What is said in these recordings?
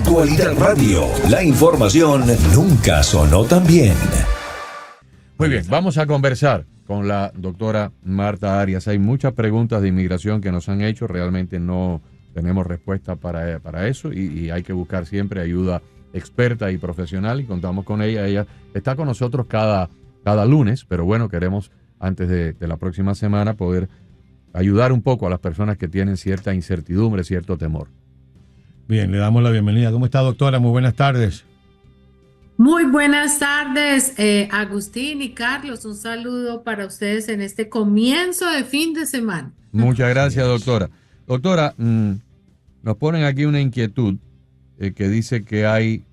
Actualidad Radio. La información nunca sonó tan bien. Muy bien, vamos a conversar con la doctora Marta Arias. Hay muchas preguntas de inmigración que nos han hecho. Realmente no tenemos respuesta para eso y hay que buscar siempre ayuda experta y profesional y contamos con ella. Ella está con nosotros cada lunes, pero bueno, queremos antes de la próxima semana poder ayudar un poco a las personas que tienen cierta incertidumbre, cierto temor. Bien, le damos la bienvenida. ¿Cómo está, doctora? Muy buenas tardes. Muy buenas tardes, Agustín y Carlos. Un saludo para ustedes en este comienzo de fin de semana. Muchas gracias, doctora. Doctora, nos ponen aquí una inquietud que dice que hay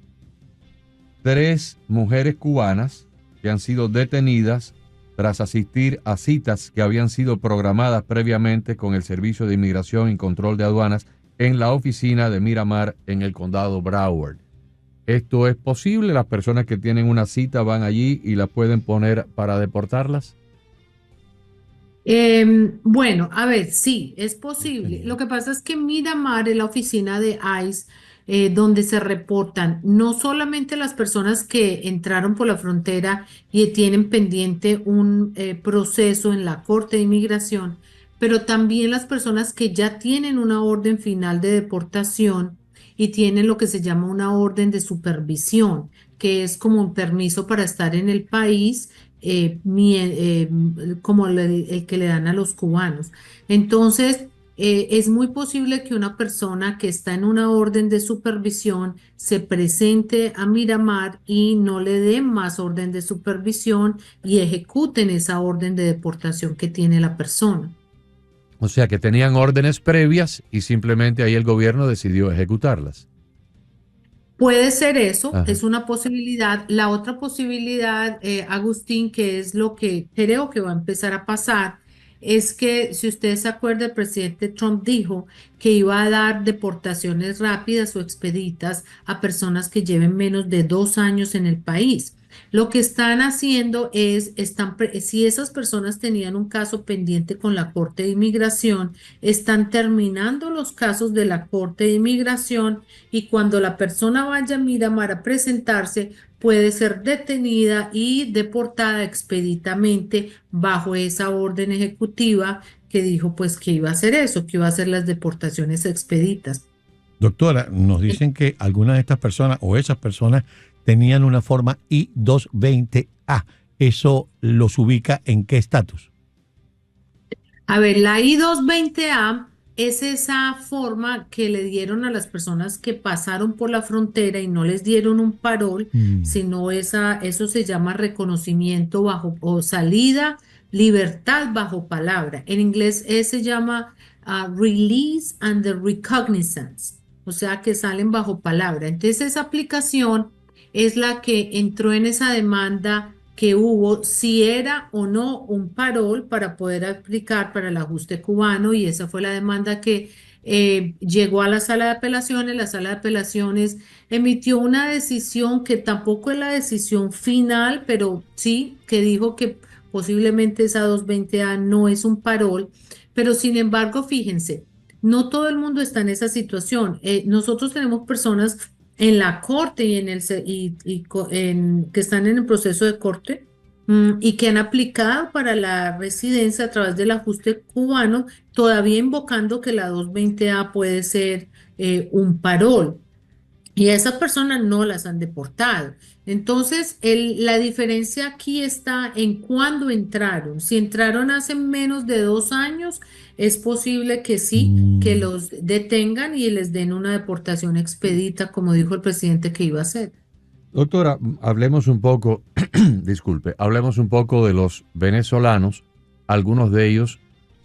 3 mujeres cubanas que han sido detenidas tras asistir a citas que habían sido programadas previamente con el Servicio de Inmigración y Control de Aduanas en la oficina de Miramar en el condado Broward. ¿Esto es posible? ¿Las personas que tienen una cita van allí y las pueden poner para deportarlas? Bueno, a ver, sí, es posible. Lo que pasa es que Miramar es la oficina de ICE donde se reportan no solamente las personas que entraron por la frontera y tienen pendiente un proceso en la Corte de Inmigración, pero también las personas que ya tienen una orden final de deportación y tienen lo que se llama una orden de supervisión, que es como un permiso para estar en el país, como el que le dan a los cubanos. Entonces, es muy posible que una persona que está en una orden de supervisión se presente a Miramar y no le den más orden de supervisión y ejecuten esa orden de deportación que tiene la persona. O sea, que tenían órdenes previas y simplemente ahí el gobierno decidió ejecutarlas. Puede ser eso, Ajá. es una posibilidad. La otra posibilidad, Agustín, que es lo que creo que va a empezar a pasar, es que, si usted se acuerda, el presidente Trump dijo que iba a dar deportaciones rápidas o expeditas a personas que lleven menos de 2 años en el país. Lo que están haciendo es, si esas personas tenían un caso pendiente con la Corte de Inmigración, están terminando los casos de la Corte de Inmigración y cuando la persona vaya a Miramar a presentarse, puede ser detenida y deportada expeditamente bajo esa orden ejecutiva que dijo pues que iba a hacer eso, que iba a hacer las deportaciones expeditas. Doctora, nos dicen que algunas de estas personas o esas personas tenían una forma I-220A. ¿Eso los ubica en qué estatus? A ver, la I-220A es esa forma que le dieron a las personas que pasaron por la frontera y no les dieron un parol, sino eso se llama reconocimiento bajo o salida, libertad bajo palabra. En inglés se llama Release and the Recognizance, o sea que salen bajo palabra. Entonces esa aplicación es la que entró en esa demanda que hubo, si era o no un parol para poder aplicar para el ajuste cubano, y esa fue la demanda que llegó a la sala de apelaciones. La sala de apelaciones emitió una decisión que tampoco es la decisión final, pero sí que dijo que posiblemente esa 220A no es un parol, pero sin embargo, fíjense, no todo el mundo está en esa situación. Nosotros tenemos personas en la corte y que están en el proceso de corte y que han aplicado para la residencia a través del ajuste cubano, todavía invocando que la 220A puede ser un parol. Y a esas personas no las han deportado. Entonces, la diferencia aquí está en cuándo entraron. Si entraron hace menos de 2 años, es posible que sí, que los detengan y les den una deportación expedita, como dijo el presidente que iba a hacer. Doctora, hablemos un poco, hablemos un poco de los venezolanos. Algunos de ellos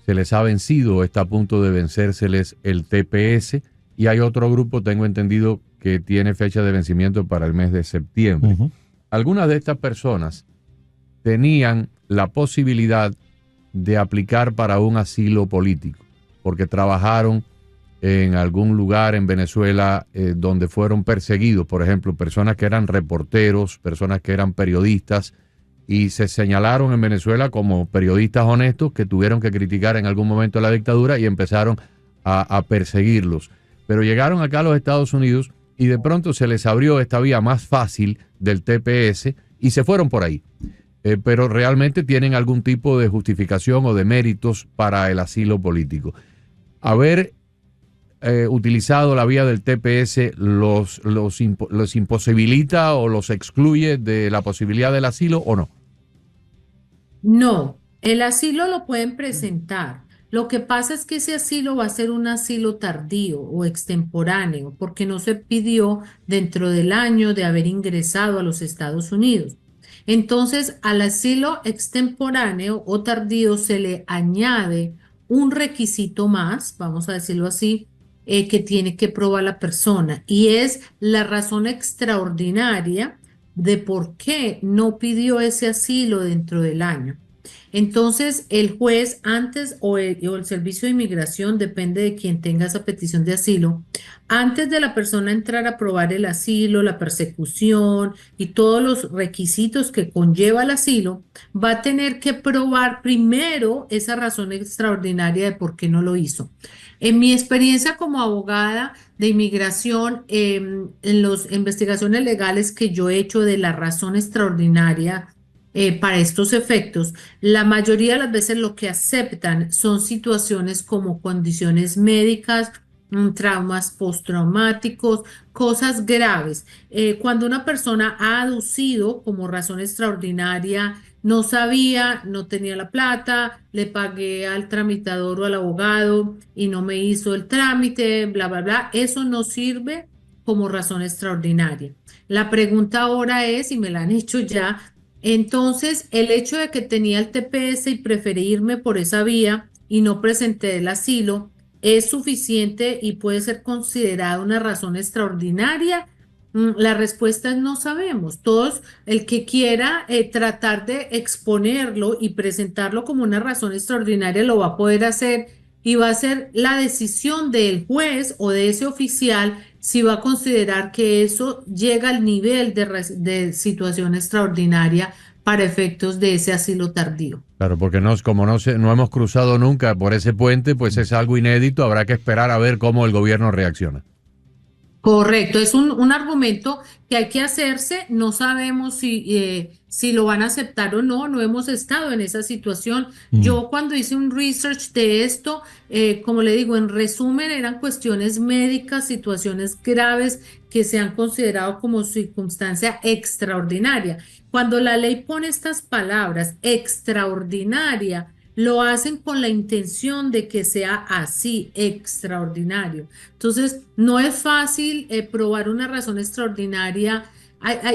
se les ha vencido, está a punto de vencérseles el TPS, y hay otro grupo, tengo entendido, que tiene fecha de vencimiento para el mes de septiembre. Algunas de estas personas tenían la posibilidad de aplicar para un asilo político, porque trabajaron en algún lugar en Venezuela donde fueron perseguidos, por ejemplo, personas que eran reporteros, personas que eran periodistas, y se señalaron en Venezuela como periodistas honestos que tuvieron que criticar en algún momento la dictadura y empezaron a perseguirlos. Pero llegaron acá a los Estados Unidos y de pronto se les abrió esta vía más fácil del TPS y se fueron por ahí. Pero realmente tienen algún tipo de justificación o de méritos para el asilo político. Haber utilizado la vía del TPS los imposibilita o los excluye de la posibilidad del asilo o no. No, el asilo lo pueden presentar. Lo que pasa es que ese asilo va a ser un asilo tardío o extemporáneo porque no se pidió dentro del año de haber ingresado a los Estados Unidos. Entonces, al asilo extemporáneo o tardío se le añade un requisito más, vamos a decirlo así, que tiene que probar la persona y es la razón extraordinaria de por qué no pidió ese asilo dentro del año. Entonces, el juez antes o el servicio de inmigración, depende de quien tenga esa petición de asilo, antes de la persona entrar a probar el asilo, la persecución y todos los requisitos que conlleva el asilo, va a tener que probar primero esa razón extraordinaria de por qué no lo hizo. En mi experiencia como abogada de inmigración, en las investigaciones legales que yo he hecho de la razón extraordinaria, para estos efectos, la mayoría de las veces lo que aceptan son situaciones como condiciones médicas, traumas postraumáticos, cosas graves. Cuando una persona ha aducido como razón extraordinaria, no sabía, no tenía la plata, le pagué al tramitador o al abogado y no me hizo el trámite, bla, bla, bla, eso no sirve como razón extraordinaria. La pregunta ahora es, y me la han hecho ya, entonces, el hecho de que tenía el TPS y preferí irme por esa vía y no presenté el asilo, ¿es suficiente y puede ser considerada una razón extraordinaria? La respuesta es no sabemos. Todos, el que quiera tratar de exponerlo y presentarlo como una razón extraordinaria lo va a poder hacer y va a ser la decisión del juez o de ese oficial si va a considerar que eso llega al nivel de situación extraordinaria para efectos de ese asilo tardío. Claro, porque como no hemos cruzado nunca por ese puente, pues es algo inédito, habrá que esperar a ver cómo el gobierno reacciona. Correcto, es un argumento que hay que hacerse, no sabemos si lo van a aceptar o no, no hemos estado en esa situación. Yo cuando hice un research de esto, como le digo, en resumen eran cuestiones médicas, situaciones graves que se han considerado como circunstancia extraordinaria. Cuando la ley pone estas palabras, extraordinaria, lo hacen con la intención de que sea así, extraordinario. Entonces, no es fácil probar una razón extraordinaria.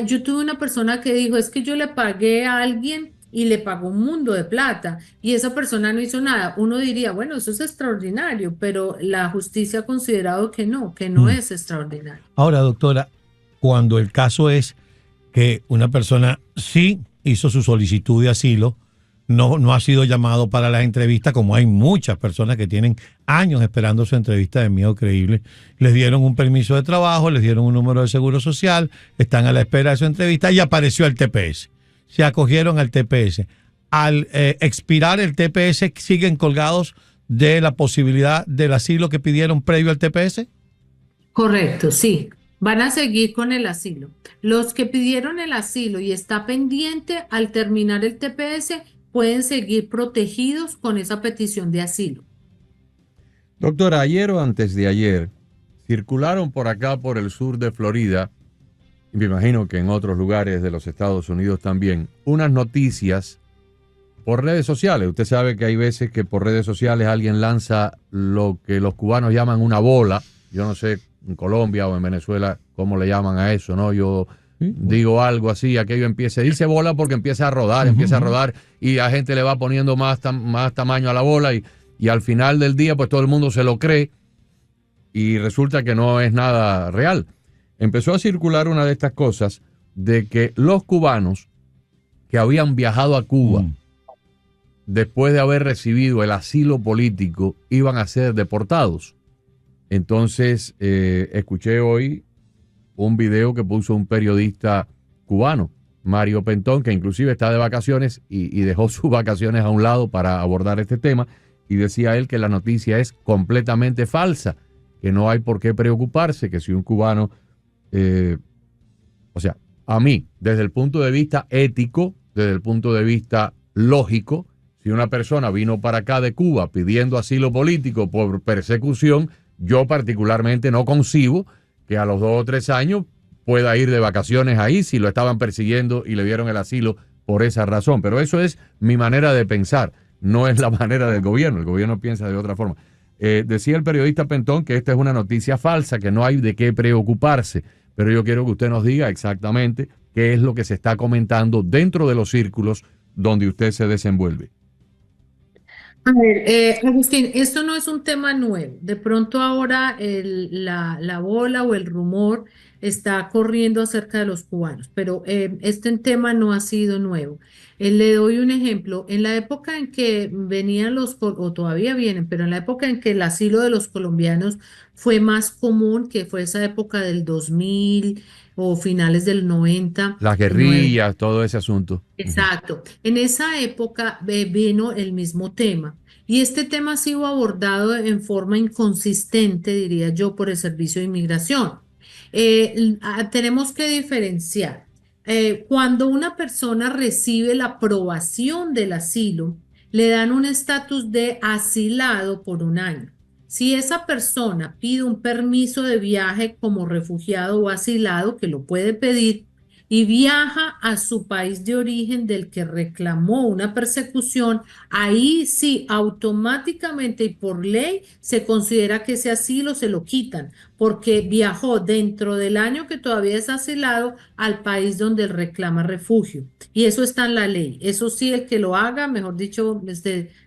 Yo tuve una persona que dijo, es que yo le pagué a alguien y le pagó un mundo de plata y esa persona no hizo nada. Uno diría, bueno, eso es extraordinario, pero la justicia ha considerado que no es extraordinario. Ahora, doctora, cuando el caso es que una persona sí hizo su solicitud de asilo, no ha sido llamado para la entrevista, como hay muchas personas que tienen años esperando su entrevista de miedo creíble. Les dieron un permiso de trabajo, les dieron un número de seguro social, están a la espera de su entrevista y apareció el TPS. Se acogieron al TPS. Al expirar el TPS, ¿siguen colgados de la posibilidad del asilo que pidieron previo al TPS? Correcto, sí. Van a seguir con el asilo. Los que pidieron el asilo y está pendiente al terminar el TPS pueden seguir protegidos con esa petición de asilo. Doctora, ayer o antes de ayer circularon por acá, por el sur de Florida, y me imagino que en otros lugares de los Estados Unidos también, unas noticias por redes sociales. Usted sabe que hay veces que por redes sociales alguien lanza lo que los cubanos llaman una bola. Yo no sé en Colombia o en Venezuela cómo le llaman a eso, ¿no? Yo digo algo así, aquello empieza, dice bola porque empieza a rodar y la gente le va poniendo más tamaño a la bola y al final del día pues todo el mundo se lo cree y resulta que no es nada real. Empezó a circular una de estas cosas de que los cubanos que habían viajado a Cuba después de haber recibido el asilo político iban a ser deportados. Entonces escuché hoy un video que puso un periodista cubano, Mario Pentón, que inclusive está de vacaciones y dejó sus vacaciones a un lado para abordar este tema, y decía él que la noticia es completamente falsa, que no hay por qué preocuparse, que si un cubano eh, o sea, a mí, desde el punto de vista ético, desde el punto de vista lógico, si una persona vino para acá de Cuba pidiendo asilo político por persecución, yo particularmente no concibo que a los 2 o 3 años pueda ir de vacaciones ahí si lo estaban persiguiendo y le dieron el asilo por esa razón. Pero eso es mi manera de pensar, no es la manera del gobierno. El gobierno piensa de otra forma. Decía el periodista Pentón que esta es una noticia falsa, que no hay de qué preocuparse, pero yo quiero que usted nos diga exactamente qué es lo que se está comentando dentro de los círculos donde usted se desenvuelve. A ver, Agustín, esto no es un tema nuevo. De pronto ahora la bola o el rumor está corriendo acerca de los cubanos, pero este tema no ha sido nuevo. Le doy un ejemplo. En la época en que venían o todavía vienen, pero en la época en que el asilo de los colombianos fue más común, que fue esa época del 2000 o finales del 90. Las guerrillas, todo ese asunto. Exacto. En esa época vino el mismo tema y este tema ha sido abordado en forma inconsistente, diría yo, por el Servicio de Inmigración. Tenemos que diferenciar. Cuando una persona recibe la aprobación del asilo, le dan un estatus de asilado por 1 año. Si esa persona pide un permiso de viaje como refugiado o asilado, que lo puede pedir, y viaja a su país de origen del que reclamó una persecución, ahí sí, automáticamente y por ley se considera que ese asilo se lo quitan, porque viajó dentro del año que todavía es asilado al país donde él reclama refugio. Y eso está en la ley. Eso sí, el que lo haga, mejor dicho,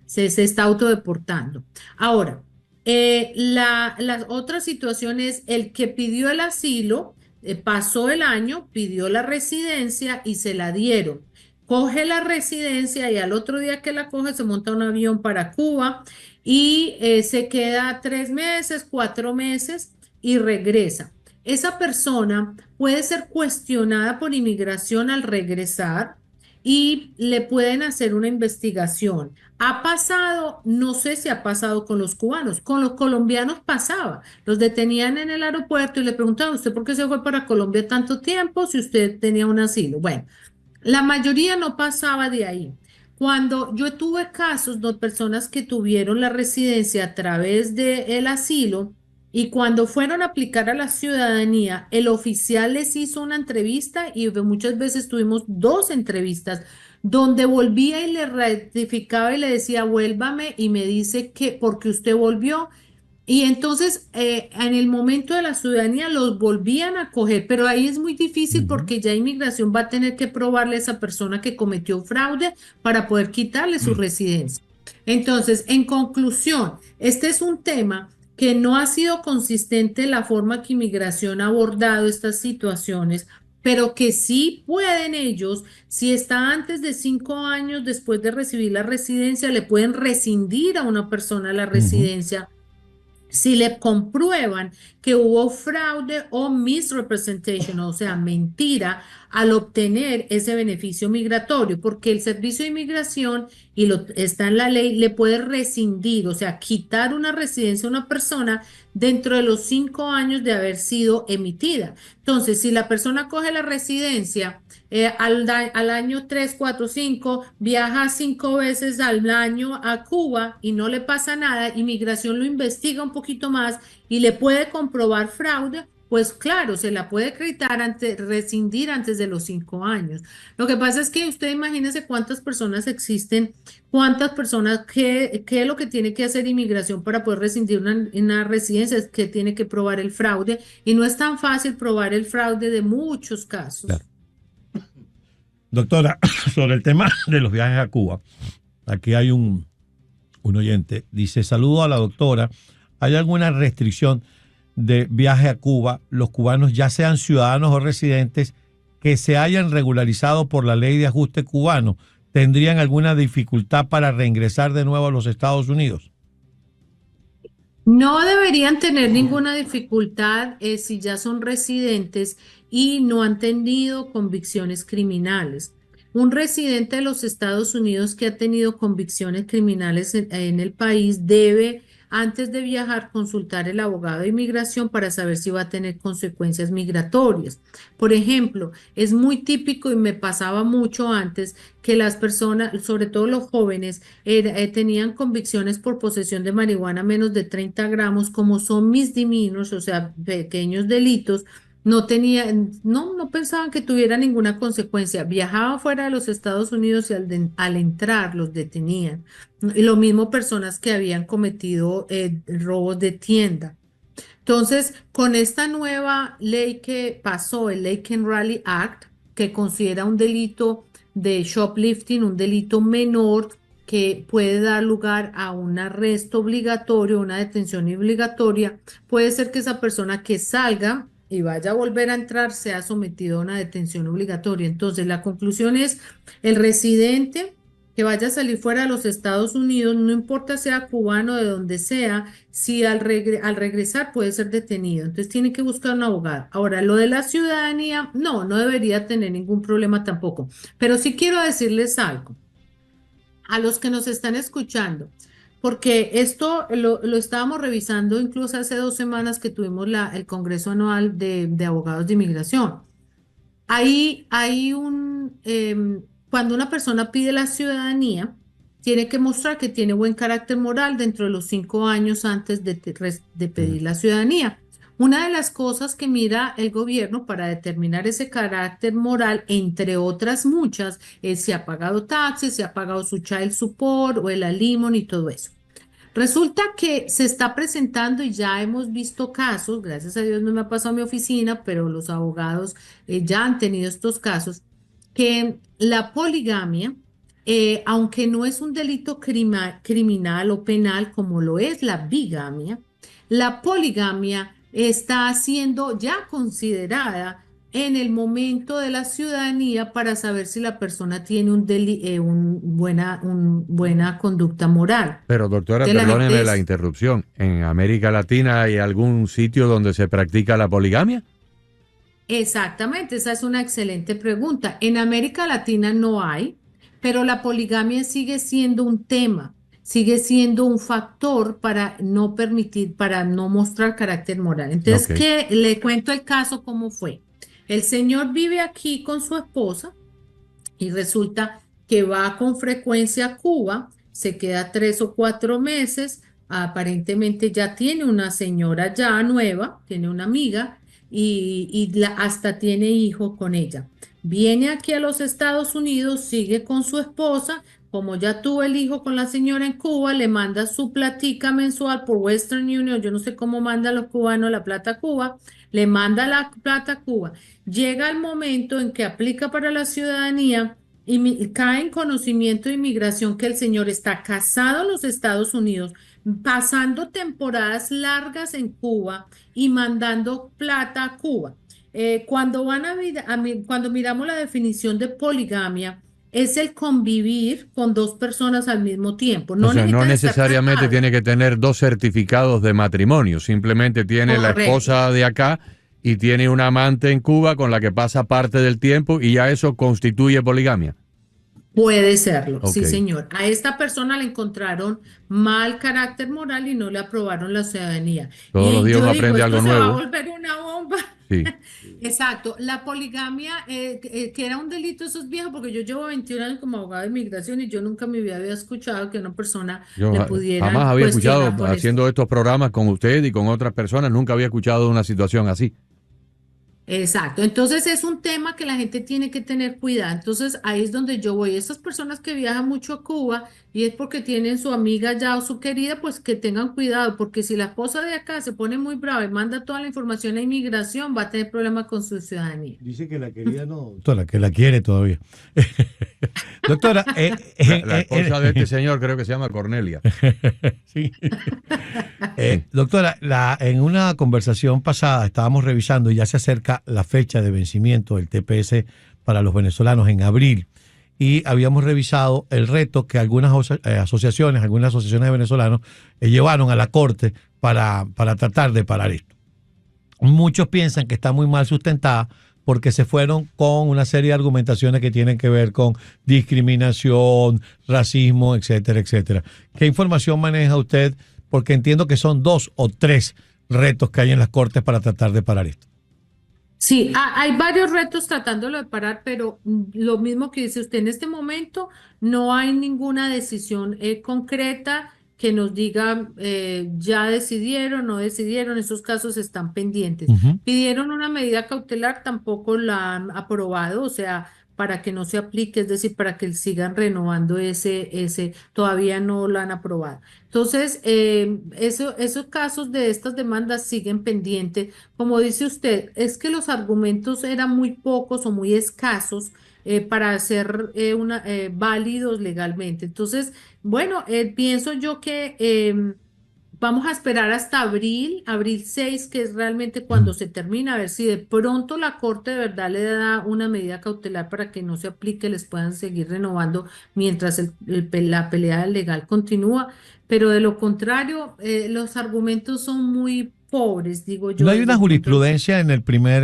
se está autodeportando. Ahora, la otra situación es el que pidió el asilo. Pasó el año, pidió la residencia y se la dieron. Coge la residencia y al otro día que la coge se monta un avión para Cuba y se queda 3 meses, 4 meses y regresa. Esa persona puede ser cuestionada por inmigración al regresar y le pueden hacer una investigación. Ha pasado, no sé si ha pasado con los cubanos, con los colombianos pasaba. Los detenían en el aeropuerto y le preguntaban, ¿usted por qué se fue para Colombia tanto tiempo si usted tenía un asilo? Bueno, la mayoría no pasaba de ahí. Cuando yo tuve casos de personas que tuvieron la residencia a través del asilo y cuando fueron a aplicar a la ciudadanía, el oficial les hizo una entrevista y muchas veces tuvimos 2 entrevistas donde volvía y le ratificaba y le decía, vuélvame y me dice que porque usted volvió. Y entonces, en el momento de la ciudadanía los volvían a coger, pero ahí es muy difícil porque ya inmigración va a tener que probarle a esa persona que cometió fraude para poder quitarle su residencia. Entonces, en conclusión, este es un tema que no ha sido consistente la forma que inmigración ha abordado estas situaciones, pero que sí pueden ellos, si está antes de 5 años después de recibir la residencia, le pueden rescindir a una persona la residencia si le comprueban que hubo fraude o misrepresentation, o sea, mentira, al obtener ese beneficio migratorio, porque el Servicio de Inmigración, está en la ley, le puede rescindir, o sea, quitar una residencia a una persona dentro de los 5 años de haber sido emitida. Entonces, si la persona coge la residencia, al año 3, 4, 5, viaja 5 veces al año a Cuba y no le pasa nada, inmigración lo investiga un poquito más y le puede comprobar fraude, pues claro, se la puede rescindir antes de los 5 años. Lo que pasa es que usted imagínese cuántas personas existen, cuántas personas, qué es lo que tiene que hacer inmigración para poder rescindir una residencia, es que tiene que probar el fraude y no es tan fácil probar el fraude de muchos casos. Claro. Doctora, sobre el tema de los viajes a Cuba, aquí hay un oyente, dice, saludo a la doctora, ¿hay alguna restricción de viaje a Cuba? Los cubanos, ya sean ciudadanos o residentes, que se hayan regularizado por la ley de ajuste cubano, ¿tendrían alguna dificultad para reingresar de nuevo a los Estados Unidos? No deberían tener ninguna dificultad si ya son residentes y no han tenido convicciones criminales. Un residente de los Estados Unidos que ha tenido convicciones criminales en el país debe antes de viajar, consultar el abogado de inmigración para saber si va a tener consecuencias migratorias. Por ejemplo, es muy típico y me pasaba mucho antes que las personas, sobre todo los jóvenes, tenían convicciones por posesión de marihuana menos de 30 gramos, como son misdemeanors, o sea, pequeños delitos. No pensaban que tuviera ninguna consecuencia. Viajaban fuera de los Estados Unidos y al entrar los detenían. Y lo mismo personas que habían cometido robos de tienda. Entonces, con esta nueva ley que pasó, el Lake and Raleigh Act, que considera un delito de shoplifting, un delito menor que puede dar lugar a un arresto obligatorio, una detención obligatoria, puede ser que esa persona que salga y vaya a volver a entrar sea sometido a una detención obligatoria. Entonces, la conclusión es, el residente que vaya a salir fuera de los Estados Unidos, no importa sea cubano, de donde sea, si al regresar puede ser detenido. Entonces, tiene que buscar un abogado. Ahora, lo de la ciudadanía, no debería tener ningún problema tampoco. Pero sí quiero decirles algo a los que nos están escuchando, porque esto lo estábamos revisando incluso hace 2 semanas que tuvimos el Congreso Anual de Abogados de Inmigración. Cuando una persona pide la ciudadanía, tiene que mostrar que tiene buen carácter moral dentro de los 5 años antes de pedir la ciudadanía. Una de las cosas que mira el gobierno para determinar ese carácter moral, entre otras muchas, es si ha pagado taxes, si ha pagado su child support o el alimony y todo eso. Resulta que se está presentando y ya hemos visto casos, gracias a Dios no me ha pasado a mi oficina, pero los abogados ya han tenido estos casos, que la poligamia, aunque no es un delito criminal o penal como lo es la bigamia, la poligamia está siendo ya considerada en el momento de la ciudadanía para saber si la persona tiene buena conducta moral. Pero doctora, perdóneme la interrupción. ¿En América Latina hay algún sitio donde se practica la poligamia? Exactamente, esa es una excelente pregunta. En América Latina no hay, pero la poligamia sigue siendo un tema. Sigue siendo un factor para no permitir, para no mostrar carácter moral. Entonces, ¿qué? Le cuento el caso cómo fue. El señor vive aquí con su esposa y resulta que va con frecuencia a Cuba, se queda 3 o 4 meses, aparentemente ya tiene una señora ya nueva, tiene una amiga y hasta tiene hijo con ella. Viene aquí a los Estados Unidos, sigue con su esposa. Como ya tuvo el hijo con la señora en Cuba, le manda su platica mensual por Western Union. Yo no sé cómo mandan los cubanos la plata a Cuba. Le manda la plata a Cuba. Llega el momento en que aplica para la ciudadanía y cae en conocimiento de inmigración que el señor está casado en los Estados Unidos, pasando temporadas largas en Cuba y mandando plata a Cuba. Cuando miramos la definición de poligamia, es el convivir con 2 personas al mismo tiempo. O sea, no necesariamente tiene que tener 2 certificados de matrimonio, simplemente tiene la esposa de acá y tiene una amante en Cuba con la que pasa parte del tiempo y ya eso constituye poligamia. Puede serlo, sí señor. A esta persona le encontraron mal carácter moral y no le aprobaron la ciudadanía. Todos los días uno aprende algo nuevo. Se va a volver una bomba. Sí. Exacto. La poligamia, que era un delito, eso es viejo, porque yo llevo 21 años como abogado de inmigración y yo nunca en mi vida había escuchado que una persona le pudiera jamás había escuchado, haciendo estos programas con usted y con otras personas, nunca había escuchado de una situación así. Exacto, entonces es un tema que la gente tiene que tener cuidado. Entonces ahí es donde yo voy. Esas personas que viajan mucho a Cuba y es porque tienen su amiga ya o su querida, pues que tengan cuidado, porque si la esposa de acá se pone muy brava y manda toda la información a inmigración, va a tener problemas con su ciudadanía. Dice que la querida no. Doctora, que la quiere todavía. Doctora, la esposa de este señor creo que se llama Cornelia. Sí. Doctora, en una conversación pasada estábamos revisando y ya se acerca la fecha de vencimiento del TPS para los venezolanos en abril y habíamos revisado el reto que algunas asociaciones de venezolanos llevaron a la corte para tratar de parar esto. Muchos piensan que está muy mal sustentada porque se fueron con una serie de argumentaciones que tienen que ver con discriminación, racismo, etcétera, etcétera. ¿Qué información maneja usted porque entiendo que son 2 o 3 retos que hay en las cortes para tratar de parar esto. Sí, hay varios retos tratándolo de parar, pero lo mismo que dice usted, en este momento no hay ninguna decisión concreta que nos diga ya decidieron, no decidieron, esos casos están pendientes. Ujú. Pidieron una medida cautelar, tampoco la han aprobado, o sea, para que no se aplique, es decir, para que sigan renovando todavía no lo han aprobado. Entonces, esos casos de estas demandas siguen pendientes. Como dice usted, es que los argumentos eran muy pocos o muy escasos para ser válidos legalmente. Entonces, bueno, pienso yo que vamos a esperar hasta abril 6, que es realmente cuando se termina, a ver si de pronto la Corte de verdad le da una medida cautelar para que no se aplique, les puedan seguir renovando mientras la pelea legal continúa. Pero de lo contrario, los argumentos son muy pobres, digo yo, No hay desde una el punto de vista. jurisprudencia en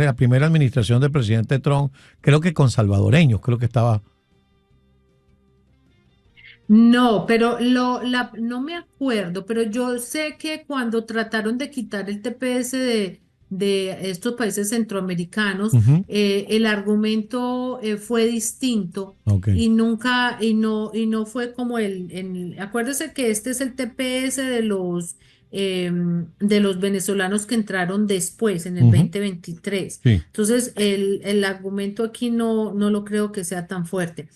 la primera administración del presidente Trump, creo que con salvadoreños, creo que estaba. No, pero no me acuerdo, pero yo sé que cuando trataron de quitar el TPS de estos países centroamericanos, Ujú. el argumento fue distinto Ok. y no fue como acuérdese que este es el TPS de los venezolanos que entraron después, en el Ujú. 2023. Sí. Entonces, el argumento aquí no lo creo que sea tan fuerte.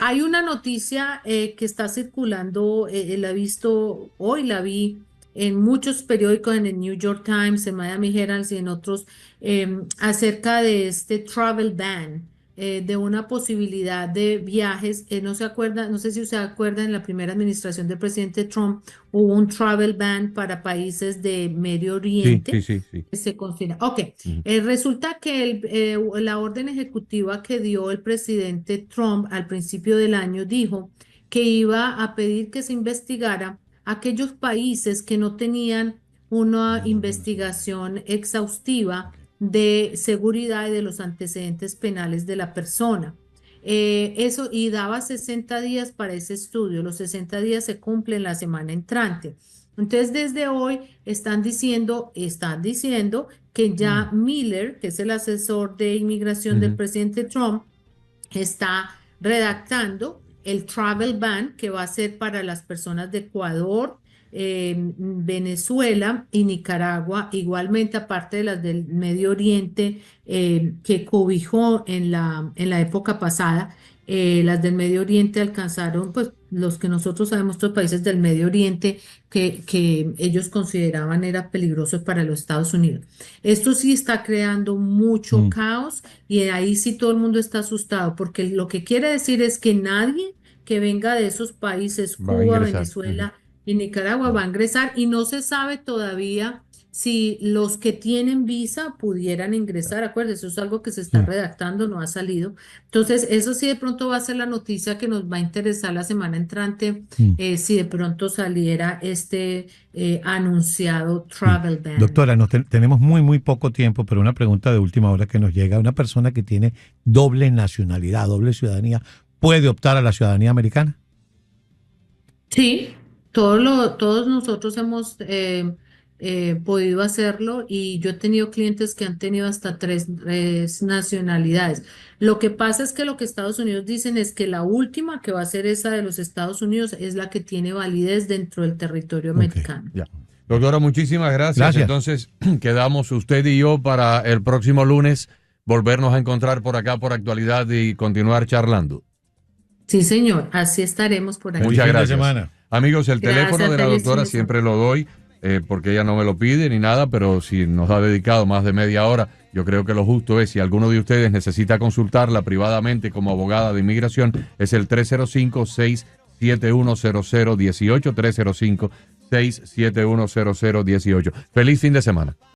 Hay una noticia que está circulando, la he visto hoy, la vi en muchos periódicos, en el New York Times, en Miami Herald y en otros, acerca de este travel ban, de una posibilidad de viajes. No se acuerda, no sé si usted acuerda, en la primera administración del presidente Trump hubo un travel ban para países de Medio Sí, sí, Oriente. sí, sí. Se considera. Ok, Ujú. resulta que la orden ejecutiva que dio el presidente Trump al principio del año dijo que iba a pedir que se investigara aquellos países que no tenían una investigación exhaustiva de seguridad y de los antecedentes penales de la persona. Eso, y daba 60 días para ese estudio. Los 60 días se cumplen la semana entrante. Entonces, desde hoy están diciendo que ya Miller, que es el asesor de inmigración del Ujú. presidente Trump, está redactando el travel ban que va a ser para las personas de Ecuador, Venezuela y Nicaragua, igualmente aparte de las del Medio Oriente, que cobijó en la época pasada. Las del Medio Oriente alcanzaron, pues los que nosotros sabemos, estos países del Medio Oriente que ellos consideraban era peligrosos para los Estados Unidos. Esto sí está creando mucho Mm. caos y ahí sí todo el mundo está asustado, porque lo que quiere decir es que nadie que venga de esos países, Va a Cuba, ingresar. Ujú. Venezuela y Nicaragua, va a ingresar, y no se sabe todavía si los que tienen visa pudieran ingresar. Acuérdense, eso es algo que se está Sí. redactando, no ha salido. Entonces, eso sí de pronto va a ser la noticia que nos va a interesar la semana entrante, Mm. si de pronto saliera este anunciado Sí. travel ban. Doctora, tenemos muy, muy poco tiempo, pero una pregunta de última hora que nos llega. Una persona que tiene doble nacionalidad, doble ciudadanía, ¿puede optar a la ciudadanía americana? Sí, todos nosotros hemos podido hacerlo, y yo he tenido clientes que han tenido hasta tres nacionalidades. Lo que pasa es que lo que Estados Unidos dicen es que la última, que va a ser esa de los Estados Unidos, es la que tiene validez dentro del territorio Ok. americano. Ya. Doctora, muchísimas gracias. Gracias. Entonces, quedamos usted y yo para el próximo lunes volvernos a encontrar por acá por Actualidad y continuar charlando. Sí, señor, así estaremos por aquí. Feliz Muchas fin de gracias. semana. Amigos, el Gracias, teléfono de la feliz doctora fin de siempre lo doy porque ella no me lo pide ni nada, pero si nos ha dedicado más de media hora, yo creo que lo justo es, si alguno de ustedes necesita consultarla privadamente como abogada de inmigración, es el 305-671-0018, 305-671-0018. Feliz fin de semana.